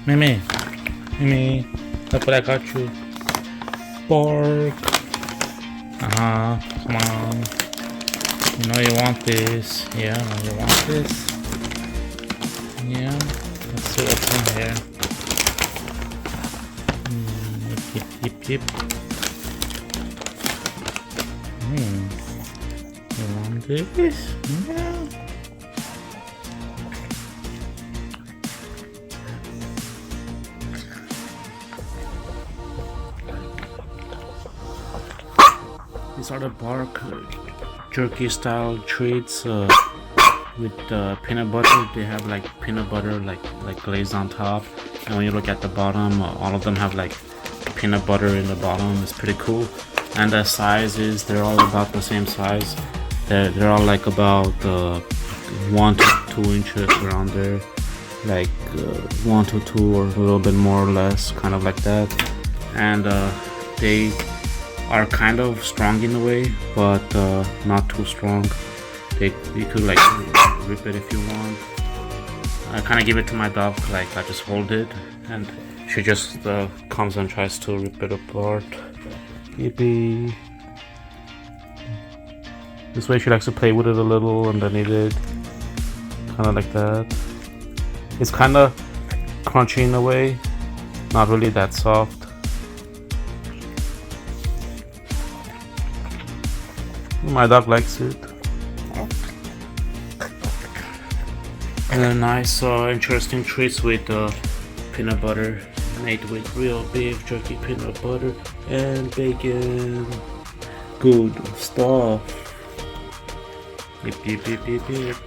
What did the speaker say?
Mimi, Mimi, look what I got you. Bark. Come on. You know you want this. Yeah, I know you want this. Yeah, let's see what's in here. Yip. You want this? Yeah. These are the bark jerky style treats with peanut butter. They have like peanut butter like glazed on top, and when you look at the bottom, all of them have like peanut butter in the bottom. It's pretty cool. And the sizes, they're all about the same size. They're all like about 1 to 2 inches around there, like 1 to 2 or a little bit more or less, kind of like that. And they are kind of strong in a way, but not too strong. You could like rip it if you want. I kind of give it to my dog, like I just hold it and she just comes and tries to rip it apart. Yippee. This way she likes to play with it a little and then eat it. Kind of like that. It's kind of crunchy in a way, not really that soft. My dog likes it. And a nice, interesting treats with peanut butter, made with real beef jerky, peanut butter, and bacon. Good stuff. Yip.